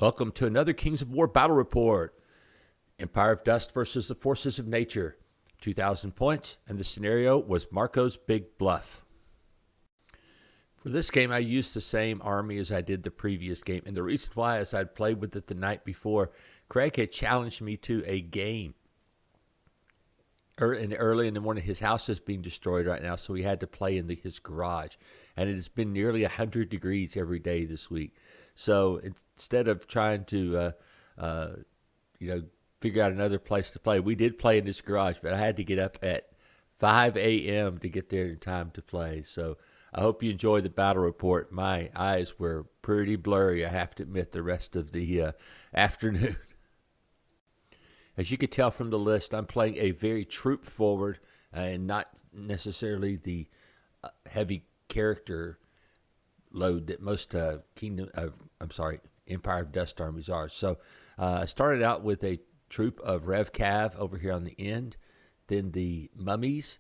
Welcome to another Kings of War battle report. Empire of Dust versus the Forces of Nature. 2,000 points, and the scenario was Marco's Big Bluff. For this game, I used the same army as I did the previous game, and the reason why is I'd played with it the night before. Craig had challenged me to a game. Early in the morning, his house is being destroyed right now, so we had to play in his garage. And it has been nearly 100 degrees every day this week. So instead of trying to, figure out another place to play, we did play in this garage, but I had to get up at 5 a.m. to get there in time to play. So I hope you enjoyed the battle report. My eyes were pretty blurry, I have to admit, the rest of the afternoon. As you could tell from the list, I'm playing a very troop forward and not necessarily the heavy character load that most Empire of Dust armies are. So I started out with a troop of Rev Cav over here on the end. Then the mummies.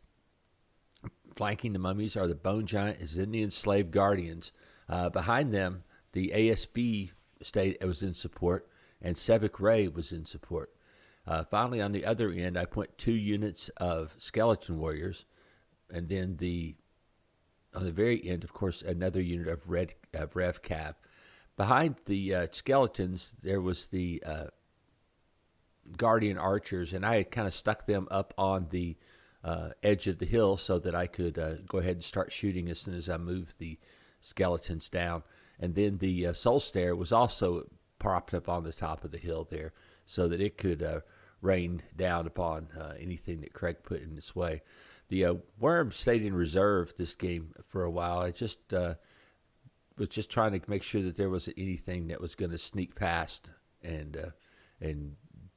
Flanking the mummies are the Bone Giant Zindian Slave Guardians. Behind them, the ASB was in support, and Sebek Ray was in support. Finally, on the other end, I put 2 units of Skeleton Warriors, and then on the very end, of course, another unit of Rev Cav. Behind the skeletons, there was the Guardian Archers, and I had kind of stuck them up on the edge of the hill so that I could go ahead and start shooting as soon as I moved the skeletons down. And then the Soul Stare was also propped up on the top of the hill there so that it could rain down upon anything that Craig put in its way. The Worm stayed in reserve this game for a while. I just was just trying to make sure that there wasn't anything that was going to sneak past and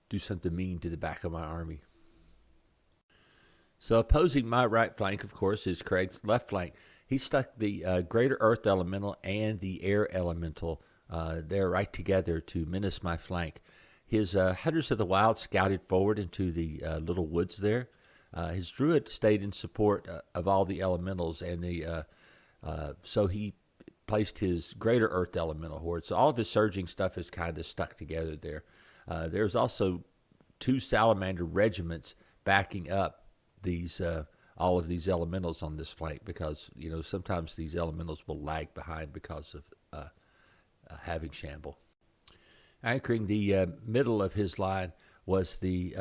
do something mean to the back of my army. So opposing my right flank, of course, is Craig's left flank. He stuck the Greater Earth Elemental and the Air Elemental there right together to menace my flank. His Hunters of the Wild scouted forward into the little woods there. His Druid stayed in support of all the elementals, and so he placed his Greater Earth Elemental horde. So all of his surging stuff is kind of stuck together there. There's also 2 Salamander regiments backing up these all of these elementals on this flank, because sometimes these elementals will lag behind because of having shamble. Anchoring the middle of his line was the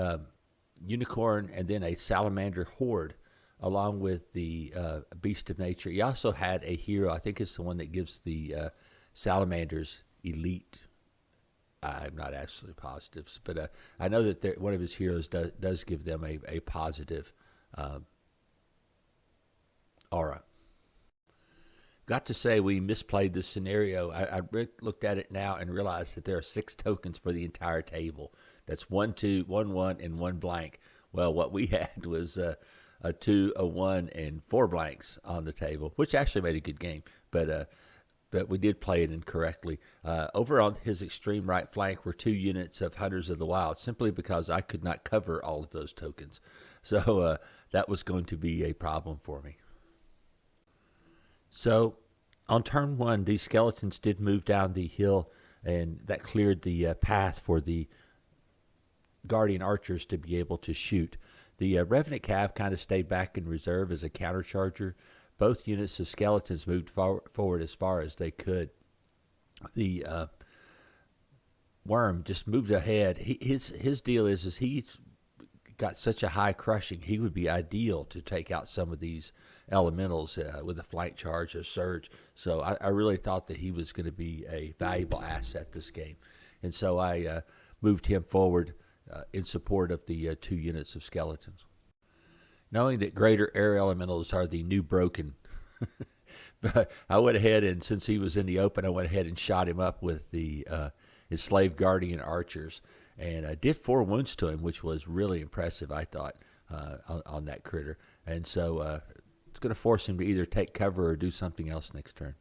Unicorn and then a Salamander horde, along with the Beast of Nature. He also had a hero. I think it's the one that gives the Salamanders elite. I'm not absolutely positive, but I know that one of his heroes does give them a positive aura. Got to say, we misplayed this scenario. I looked at it now and realized that there are 6 tokens for the entire table. That's 1, 2, 1, 1, and 1 blank. Well, what we had was a 2, a 1, and 4 blanks on the table, which actually made a good game. But we did play it incorrectly. Over on his extreme right flank were 2 units of Hunters of the Wild, simply because I could not cover all of those tokens. So that was going to be a problem for me. So on turn 1, these skeletons did move down the hill, and that cleared the path for the Guardian Archers to be able to shoot. The Revenant Cav kind of stayed back in reserve as a countercharger. Both units of skeletons moved forward as far as they could. The Worm just moved ahead. His deal is he's got such a high crushing, he would be ideal to take out some of these elementals with a flank charge or surge. So I really thought that he was going to be a valuable asset this game. And so I moved him forward in support of the 2 units of skeletons. Knowing that Greater Air Elementals are the new broken, but I went ahead, and since he was in the open, I went ahead and shot him up with his Slave Guardian Archers. And I did 4 wounds to him, which was really impressive, I thought, on that critter. And so it's going to force him to either take cover or do something else next turn.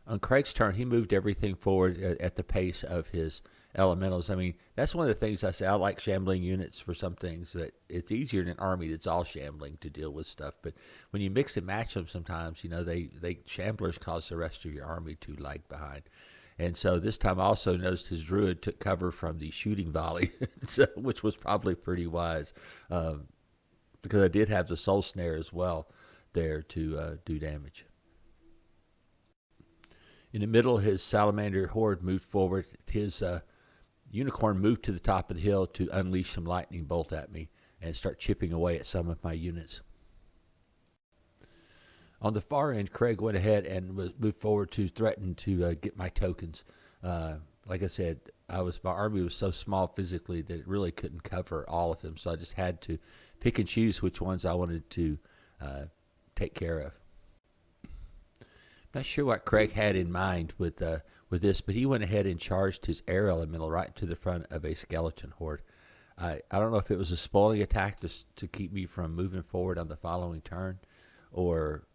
On Craig's turn, he moved everything forward at the pace of his elementals. I mean, that's one of the things I say. I like shambling units for some things, but it's easier in an army that's all shambling to deal with stuff. But when you mix and match them sometimes, they shamblers cause the rest of your army to lag behind. And so this time I also noticed his druid took cover from the shooting volley, so, which was probably pretty wise, because I did have the soul snare as well there to do damage. In the middle, his salamander horde moved forward. His unicorn moved to the top of the hill to unleash some lightning bolt at me and start chipping away at some of my units. On the far end, Craig went ahead and moved forward to threaten to get my tokens. Like I said, my army was so small physically that it really couldn't cover all of them, so I just had to pick and choose which ones I wanted to take care of. Not sure what Craig had in mind with this, but he went ahead and charged his air elemental right to the front of a skeleton horde. I don't know if it was a spoiling attack to keep me from moving forward on the following turn, or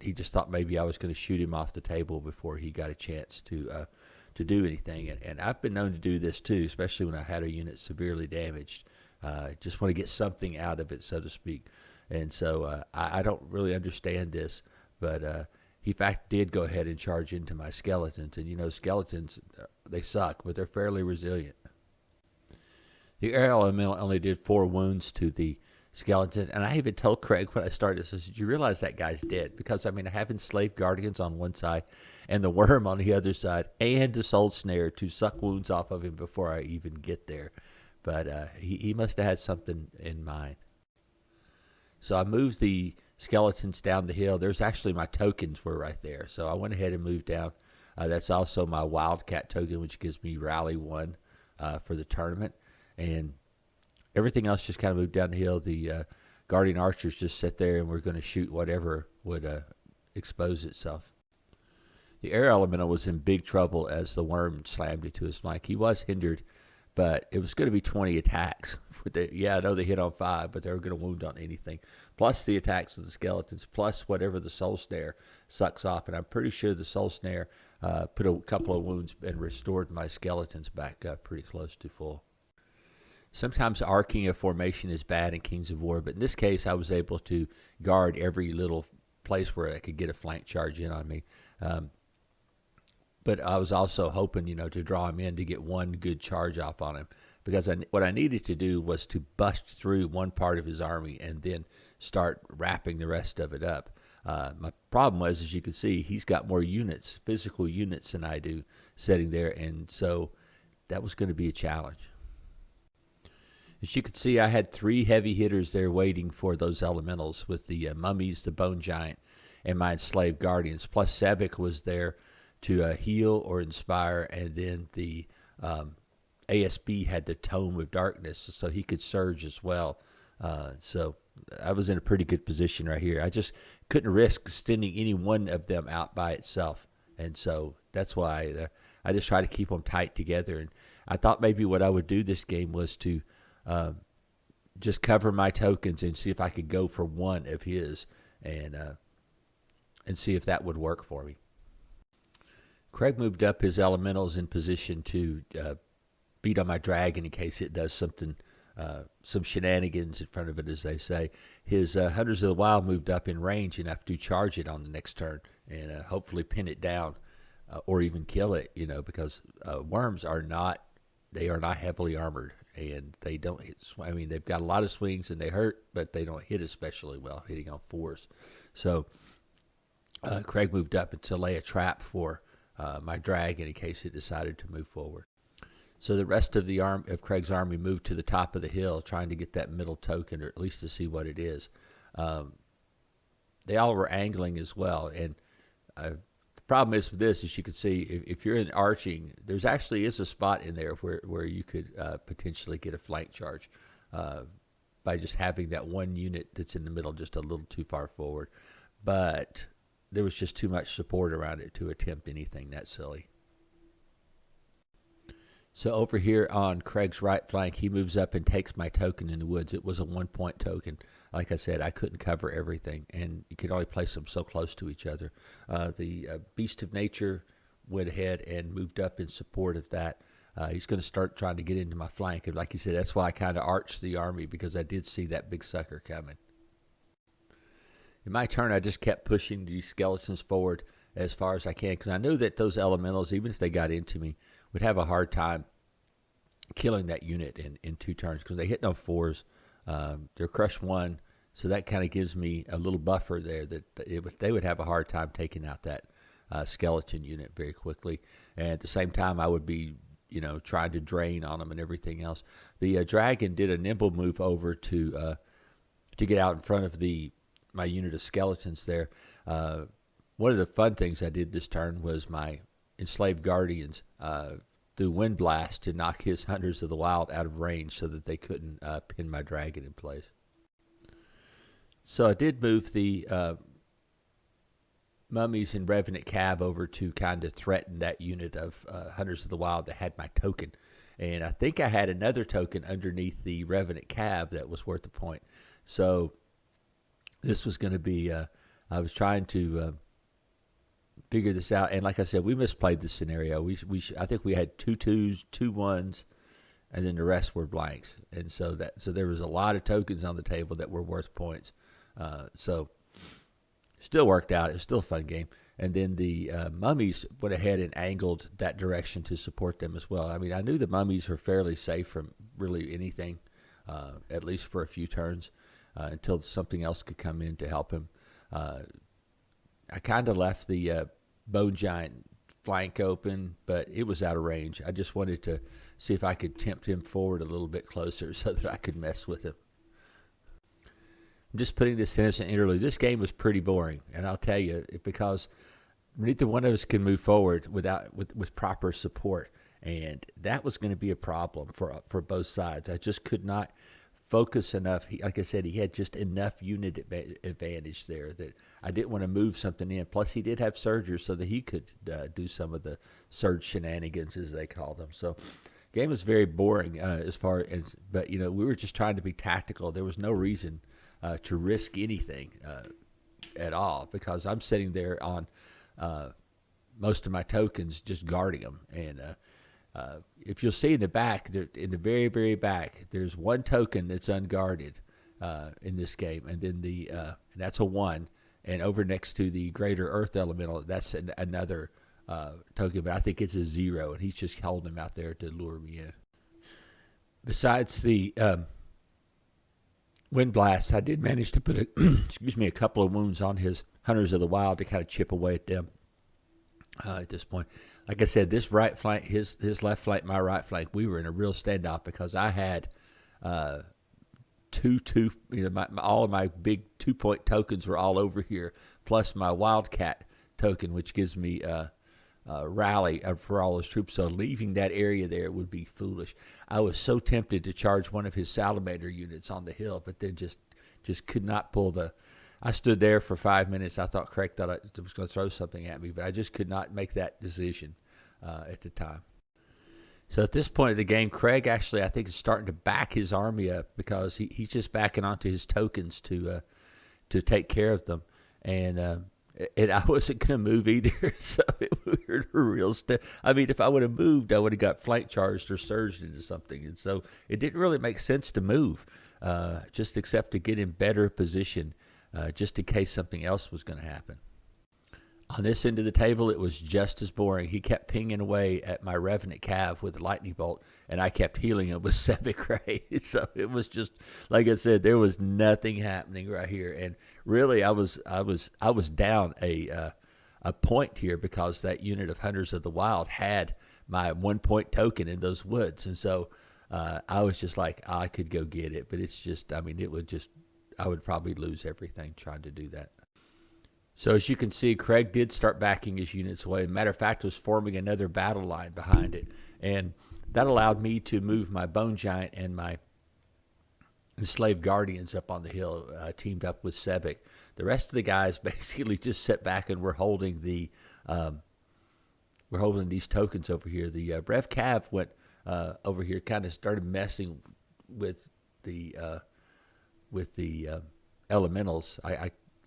he just thought maybe I was going to shoot him off the table before he got a chance to do anything. And I've been known to do this too, especially when I had a unit severely damaged. Just want to get something out of it, so to speak. And so I don't really understand this, but he in fact did go ahead and charge into my skeletons. And skeletons, they suck, but they're fairly resilient. The air elemental only did 4 wounds to the skeletons, and I even told Craig when I started this, I said, you realize that guy's dead? Because, I have enslaved guardians on one side and the worm on the other side, and the soul snare to suck wounds off of him before I even get there. But he must have had something in mind. So I moved the skeletons down the hill. There's actually my tokens were right there. So I went ahead and moved down. That's also my Wildcat token, which gives me Rally 1 for the tournament. And everything else just kind of moved down the hill. The Guardian Archers just sit there, and we're going to shoot whatever would expose itself. The air elemental was in big trouble as the worm slammed into his flank. He was hindered, but it was going to be 20 attacks. I know they hit on 5, but they were going to wound on anything. Plus the attacks of the skeletons, plus whatever the soul snare sucks off. And I'm pretty sure the soul snare put a couple of wounds and restored my skeletons back pretty close to full. Sometimes arcing a formation is bad in Kings of War, but in this case I was able to guard every little place where I could get a flank charge in on me. But I was also hoping, to draw him in to get one good charge off on him, because what I needed to do was to bust through one part of his army and then start wrapping the rest of it up. My problem was, as you can see, he's got more units, physical units, than I do sitting there, and so that was going to be a challenge. As you can see, I had 3 heavy hitters there waiting for those elementals with the mummies, the bone giant, and my enslaved guardians. Plus Sebek was there to heal or inspire, and then the ASB had the Tome of Darkness, so he could surge as well. So I was in a pretty good position right here. I just couldn't risk sending any one of them out by itself, and so that's why I just try to keep them tight together. And I thought maybe what I would do this game was to just cover my tokens and see if I could go for one of his, and see if that would work for me. Craig moved up his elementals in position to beat on my dragon in case it does something, some shenanigans in front of it, as they say. His Hunters of the Wild moved up in range enough to charge it on the next turn and hopefully pin it down or even kill it, because worms are not heavily armored, and they don't hit. They've got a lot of swings and they hurt, but they don't hit especially well, hitting on 4s. So Craig moved up to lay a trap for my dragon in case it decided to move forward. So the rest of Craig's army moved to the top of the hill, trying to get that middle token, or at least to see what it is. They all were angling as well, and the problem is with this, as you can see, if you're in arching, there's actually is a spot in there where you could potentially get a flank charge by just having that one unit that's in the middle just a little too far forward. But there was just too much support around it to attempt anything that silly. So over here on Craig's right flank, he moves up and takes my token in the woods. It was a 1-point token. Like I said, I couldn't cover everything, and you could only place them so close to each other. The Beast of Nature went ahead and moved up in support of that. He's going to start trying to get into my flank. And like you said, that's why I kind of arched the army, because I did see that big sucker coming. In my turn, I just kept pushing the skeletons forward as far as I can, because I knew that those elementals, even if they got into me, would have a hard time killing that unit in 2 turns because they hit no 4s. They're crush 1, so that kind of gives me a little buffer there that they would have a hard time taking out that skeleton unit very quickly. And at the same time, I would be trying to drain on them and everything else. The dragon did a nimble move over to get out in front of my unit of skeletons there. One of the fun things I did this turn was my enslaved guardians through Wind Blast to knock his Hunters of the Wild out of range so that they couldn't pin my dragon in place. So I did move the Mummies and Revenant Cav over to kind of threaten that unit of Hunters of the Wild that had my token. And I think I had another token underneath the Revenant Cav that was worth a point. So this was going to be, I was trying to figure this out. And like I said, we misplayed this scenario. I think we had 2 2s, 2 1s, and then the rest were blanks. And so there was a lot of tokens on the table that were worth points. So still worked out. It was still a fun game. And then the Mummies went ahead and angled that direction to support them as well. I mean, I knew the Mummies were fairly safe from really anything, at least for a few turns, until something else could come in to help him. I kind of left the Bone Giant flank open, but it was out of range. I just wanted to see if I could tempt him forward a little bit closer so that I could mess with him. I'm just putting this in as an interlude. This game was pretty boring, and I'll tell you, because neither one of us can move forward with proper support, and that was going to be a problem for both sides. I just could not focus enough. Like I said, he had just enough unit advantage there that I didn't want to move something in. Plus, he did have Surgers so that he could do some of the surge shenanigans, as they call them. So the game was very boring but we were just trying to be tactical. There was no reason to risk anything at all, because I'm sitting there on most of my tokens just guarding them. And if you'll see in the back, in the very, very back, there's one token that's unguarded in this game, and then and that's a 1. And over next to the Greater Earth Elemental, that's another token, but I think it's a 0, and he's just holding him out there to lure me in. Besides the Wind Blast, I did manage to put a couple of wounds on his Hunters of the Wild to kind of chip away at them at this point. Like I said, this right flank, his left flank, my right flank, we were in a real standoff because I had all of my big 2-point tokens were all over here, plus my Wildcat token, which gives me rally for all his troops. So leaving that area there would be foolish. I was so tempted to charge one of his Salamander units on the hill, but then just could not pull I stood there for 5 minutes. I thought Craig thought I was going to throw something at me, but I just could not make that decision at the time. So at this point of the game, Craig actually, I think, is starting to back his army up because he's just backing onto his tokens to take care of them. And I wasn't going to move either, so we were in a real I mean, if I would have moved, I would have got flank charged or surged into something. And so it didn't really make sense to move, just except to get in better position, just in case something else was going to happen. On this end of the table, it was just as boring. He kept pinging away at my Revenant Cav with a lightning bolt, and I kept healing him with Sevic Ray. So it was just, like I said, there was nothing happening right here. And really, I was down a point here because that unit of Hunters of the Wild had my 1-point token in those woods. And so I was just like, I could go get it. But it's just, I mean, I would probably lose everything trying to do that. So as you can see, Craig did start backing his units away. Matter of fact, was forming another battle line behind it. And that allowed me to move my Bone Giant and my Enslaved Guardians up on the hill, teamed up with Sevic. The rest of the guys basically just sat back and were holding these tokens over here. The Rev Cav went over here, kind of started messing with the elementals.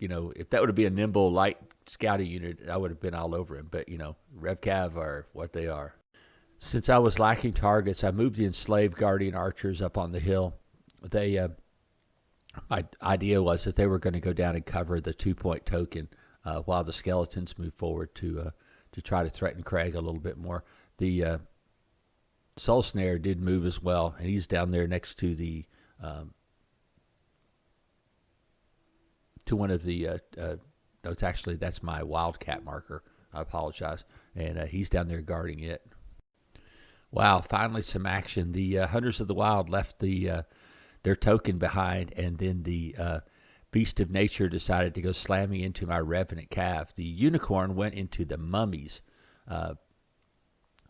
If that would have been a nimble, light scouting unit, I would have been all over him. But, Rev Cav are what they are. Since I was lacking targets, I moved the Enslaved Guardian Archers up on the hill. My idea was that they were going to go down and cover the 2-point token while the skeletons move forward to try to threaten Craig a little bit more. The Soul Snare did move as well, and he's down there next to the to one of the. No, it's actually that's my Wildcat marker. I apologize, and he's down there guarding it. Wow! Finally, some action. The Hunters of the Wild left their token behind, and then the Beast of Nature decided to go slamming into my Revenant Cav. The Unicorn went into the Mummies,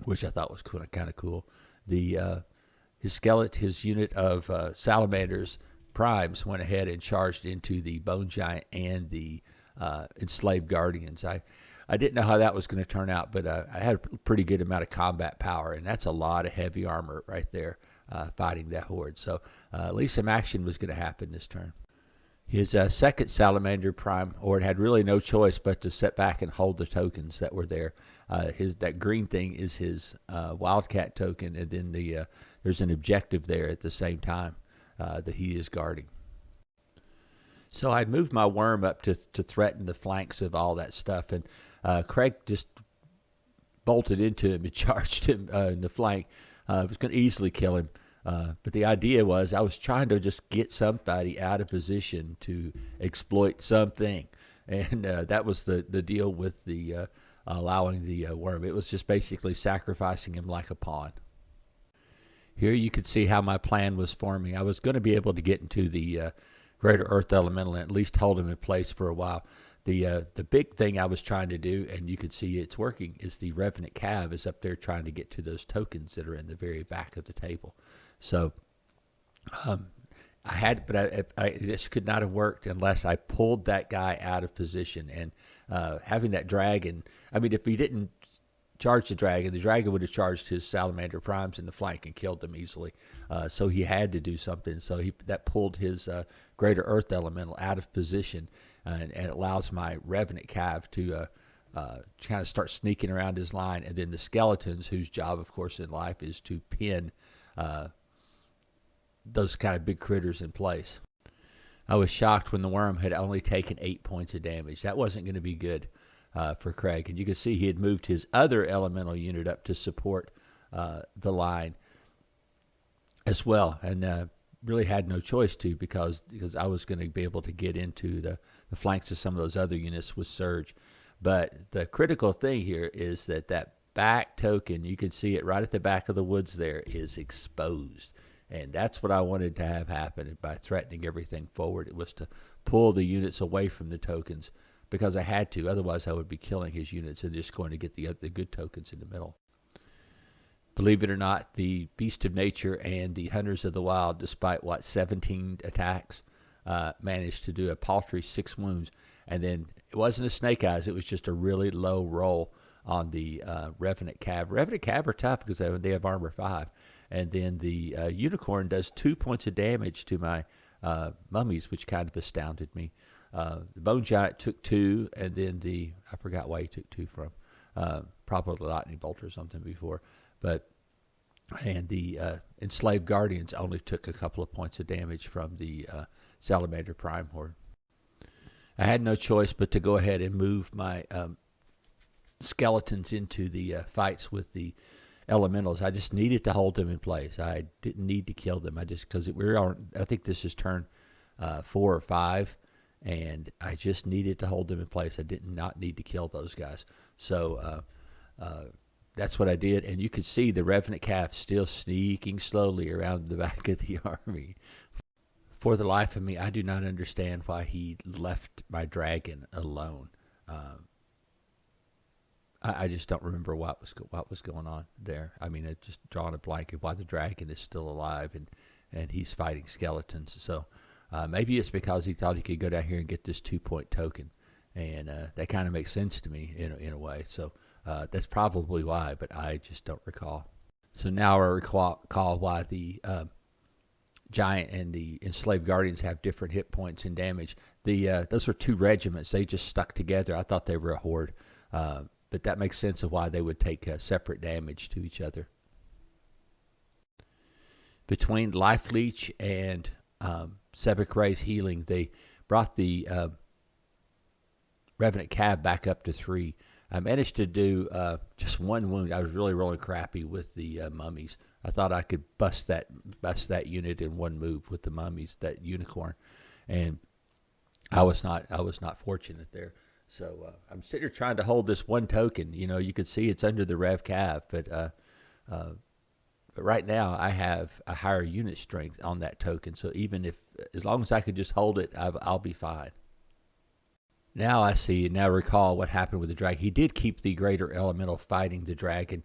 which I thought was kind of cool. His unit of Salamanders Primes went ahead and charged into the Bone Giant and the Enslaved Guardians. I didn't know how that was going to turn out, but I had a pretty good amount of combat power, and that's a lot of heavy armor right there fighting that horde. So at least some action was going to happen this turn. His second Salamander Prime horde had really no choice but to sit back and hold the tokens that were there. That green thing is his Wildcat token, and then there's an objective there at the same time that he is guarding. So I moved my worm up to threaten the flanks of all that stuff, and Craig just bolted into him and charged him in the flank. It was going to easily kill him. But the idea was I was trying to just get somebody out of position to exploit something. And that was the deal with the allowing the worm. It was just basically sacrificing him like a pawn. Here you could see how my plan was forming. I was going to be able to get into the Greater Earth Elemental and at least hold him in place for a while. The big thing I was trying to do, and you can see it's working, is the Revenant Cav is up there trying to get to those tokens that are in the very back of the table. So this could not have worked unless I pulled that guy out of position. And having that dragon, I mean, if he didn't charge the dragon would have charged his Salamander Primes in the flank and killed them easily. So he had to do something. So that pulled his Greater Earth Elemental out of position, and it allows my Revenant Cav to kind of start sneaking around his line. And then the skeletons, whose job, of course, in life is to pin those kind of big critters in place. I was shocked when the worm had only taken 8 points of damage. That wasn't going to be good for Craig. And you can see he had moved his other elemental unit up to support the line as well, and really had no choice to because I was going to be able to get into the flanks of some of those other units with Surge. But the critical thing here is that back token, you can see it right at the back of the woods there, is exposed. And that's what I wanted to have happen by threatening everything forward. It was to pull the units away from the tokens because I had to. Otherwise, I would be killing his units and just going to get the good tokens in the middle. Believe it or not, the Beast of Nature and the Hunters of the Wild, despite 17 attacks, managed to do a paltry 6 wounds. And then it wasn't a Snake Eyes. It was just a really low roll on the Revenant Cav. Revenant Cav are tough because they have armor 5. And then the Unicorn does 2 points of damage to my mummies, which kind of astounded me. The Bone Giant took 2, and then I forgot why he took 2 from. Probably Lightning Bolt or something before. And the Enslaved Guardians only took a couple of points of damage from the Salamander Prime Horde. I had no choice but to go ahead and move my skeletons into the fights with the elementals. I just needed to hold them in place. I didn't need to kill them. I think this is turn 4 or 5, and I just needed to hold them in place. I did not need to kill those guys. So that's what I did, and you could see the Revenant Cav still sneaking slowly around the back of the army. For the life of me, I do not understand why he left my dragon alone. I just don't remember what was going on there. I mean, it's just drawing a blank of why the dragon is still alive and he's fighting skeletons. So maybe it's because he thought he could go down here and get this 2-point token, and that kind of makes sense to me in a way. So that's probably why, but I just don't recall. So now I recall why the Giant and the Enslaved Guardians have different hit points and damage. Those were 2 regiments. They just stuck together. I thought they were a horde. But that makes sense of why they would take separate damage to each other. Between Life Leech and Sebek Ray's healing, they brought the Revenant Cav back up to 3. I managed to do just one wound. I was really crappy with the mummies. I thought I could bust that unit in one move with the mummies, that unicorn, and I was not fortunate there. So I'm sitting here trying to hold this one token. You could see it's under the Rev Cav, but right now I have a higher unit strength on that token. So as long as I could just hold it, I'll be fine. Now I see, now recall what happened with the dragon. He did keep the greater elemental fighting the dragon.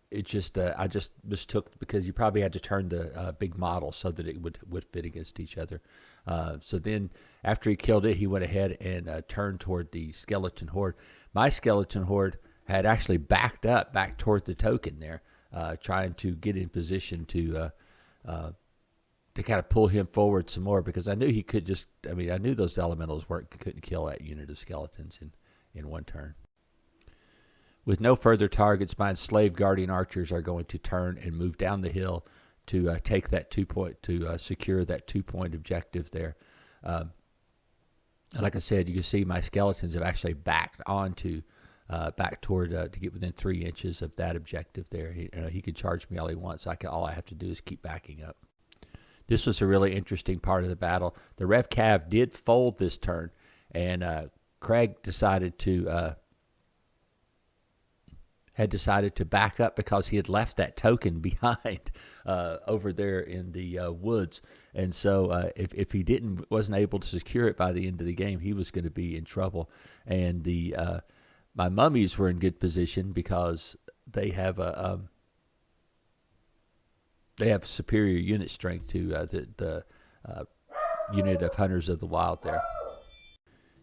It just I just mistook, because you probably had to turn the big model so that it would fit against each other. So then after he killed it, he went ahead and turned toward the skeleton horde. My skeleton horde had actually backed up back toward the token there, trying to get in position to kind of pull him forward some more, because I knew he could just. I mean, I knew those elementals couldn't kill that unit of skeletons in one turn. With no further targets, my enslaved guardian archers are going to turn and move down the hill to take that 2-point, to secure that 2-point objective there. Like I said, you can see my skeletons have actually backed onto back toward to get within 3 inches of that objective there. He can charge me all he wants. All I have to do is keep backing up. This was a really interesting part of the battle. The Rev Cav did fold this turn, and Craig had decided to back up because he had left that token behind over there in the woods. And so if he wasn't able to secure it by the end of the game, he was going to be in trouble. And my mummies were in good position because they have superior unit strength to the unit of Hunters of the Wild there.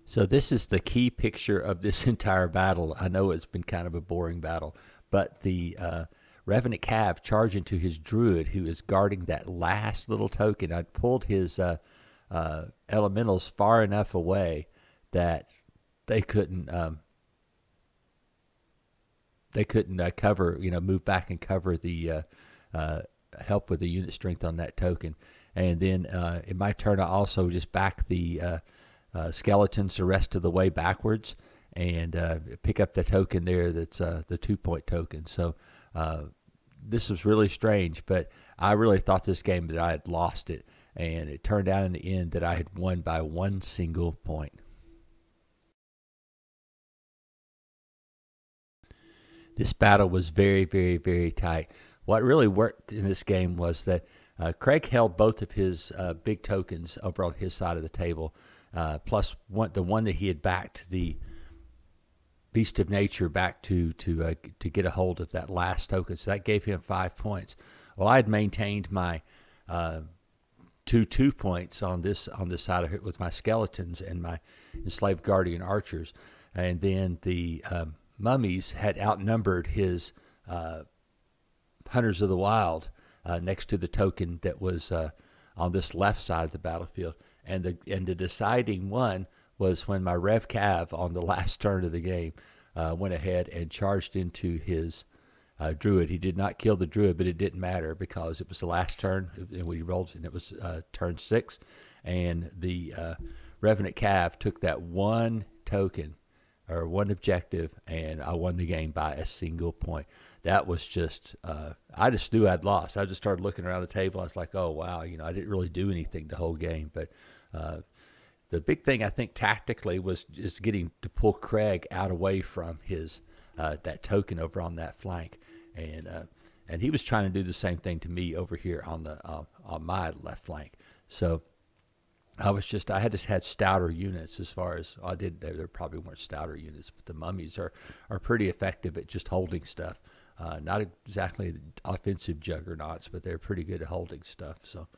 So this is the key picture of this entire battle. I know it's been kind of a boring battle, but the Revenant Cav charged into his druid, who is guarding that last little token. I pulled his elementals far enough away that they couldn't cover, move back and cover the help with the unit strength on that token. And then in my turn, I also just back the skeletons the rest of the way backwards and pick up the token there that's the 2-point token. So this was really strange, but I really thought this game that I had lost it, and it turned out in the end that I had won by 1 single point. This battle was very, very, very tight. What really worked in this game was that Craig held both of his big tokens over on his side of the table, plus the one that he had backed, the Beast of Nature, back to get a hold of that last token. So that gave him 5 points. Well, I had maintained my 2 points on this side of it with my skeletons and my enslaved guardian archers, and then the mummies had outnumbered his Hunters of the Wild next to the token that was on this left side of the battlefield. And the deciding one was when my Rev Cav on the last turn of the game went ahead and charged into his druid. He did not kill the druid, but it didn't matter because it was the last turn, and we rolled, and it was turn 6. And the Revenant Cav took that one token or one objective, and I won the game by a single point. That was just, I just knew I'd lost. I just started looking around the table. I was like, oh, wow, I didn't really do anything the whole game. But the big thing, I think, tactically was just getting to pull Craig out away from his that token over on that flank. And he was trying to do the same thing to me over here on my left flank. So I had stouter units as far as I did. There probably weren't stouter units, but the mummies are pretty effective at just holding stuff. Not exactly offensive juggernauts, but they're pretty good at holding stuff. So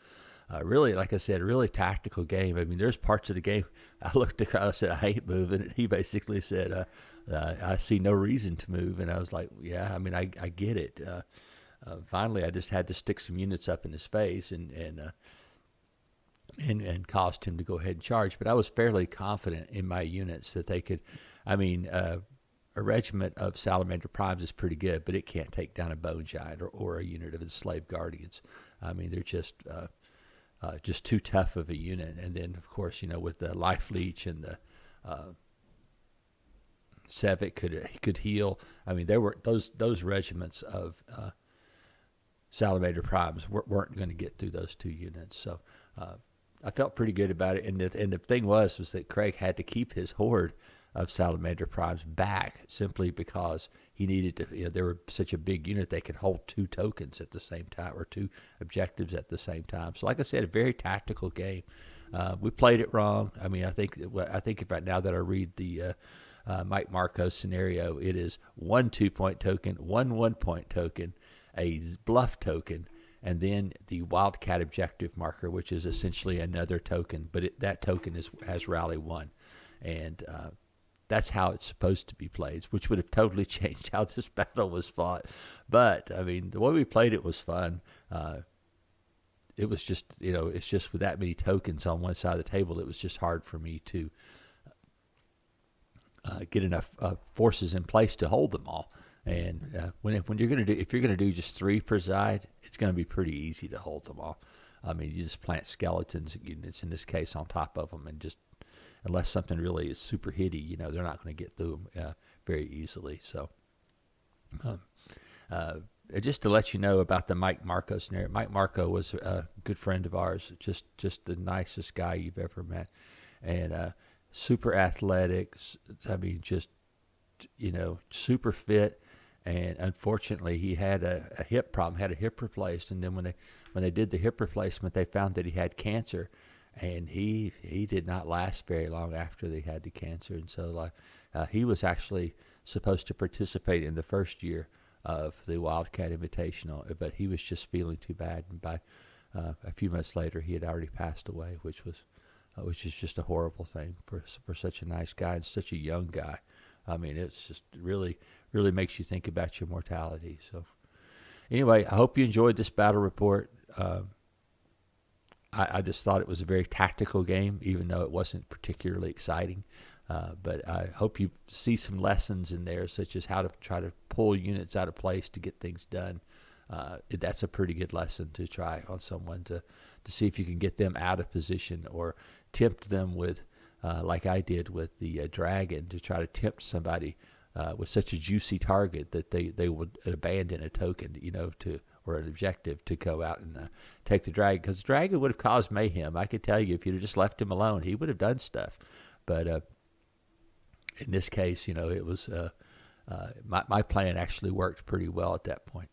really, like I said, a really tactical game. I mean, there's parts of the game I looked at, I said, I ain't moving. And he basically said, I see no reason to move. And I was like, yeah, I mean, I get it. Finally, I just had to stick some units up in his face and caused him to go ahead and charge. But I was fairly confident in my units that they could. I mean, a regiment of Salamander Primes is pretty good, but it can't take down a Bone Giant or a unit of enslaved Guardians. I mean, they're just too tough of a unit. And then, of course, with the Life Leech and the Sevic could heal. I mean, there were those regiments of Salamander Primes weren't going to get through those two units. So I felt pretty good about it. And the thing was that Craig had to keep his horde of Salamander Primes back simply because he needed to. They were such a big unit they could hold two tokens at the same time or two objectives at the same time. So, like I said, a very tactical game. We played it wrong. I mean, I think if right now that I read the Mike Marco scenario, it is 1 2-point token, 1 1-point token, a bluff token, and then the Wildcat objective marker, which is essentially another token, but that token has rally 1, and that's how it's supposed to be played, which would have totally changed how this battle was fought. But I mean, the way we played it was fun. It was just, it's just with that many tokens on one side of the table, it was just hard for me to get enough forces in place to hold them all. And when you're going to if you're going to do just 3 per side, it's going to be pretty easy to hold them all. I mean, you just plant skeletons units in this case on top of them, and just unless something really is super hitty, they're not going to get through them very easily. So, just to let you know about the Mike Marco scenario, Mike Marco was a good friend of ours, just the nicest guy you've ever met, and super athletic. I mean, just super fit. And unfortunately, he had a hip problem, had a hip replaced. And then when they did the hip replacement, they found that he had cancer, and he did not last very long after they had the cancer. And so he was actually supposed to participate in the first year of the Wildcat Invitational, but he was just feeling too bad. And by a few months later, he had already passed away, which is just a horrible thing for such a nice guy and such a young guy. I mean, it's just really makes you think about your mortality. So anyway, I hope you enjoyed this battle report. I just thought it was a very tactical game, even though it wasn't particularly exciting. But I hope you see some lessons in there, such as how to try to pull units out of place to get things done. That's a pretty good lesson to try on someone to see if you can get them out of position or tempt them with, like I did with the dragon, to try to tempt somebody with such a juicy target that they would abandon a token, or an objective to go out and take the dragon. Because the dragon would have caused mayhem. I could tell you, if you'd have just left him alone, he would have done stuff. But in this case, it was my plan actually worked pretty well at that point.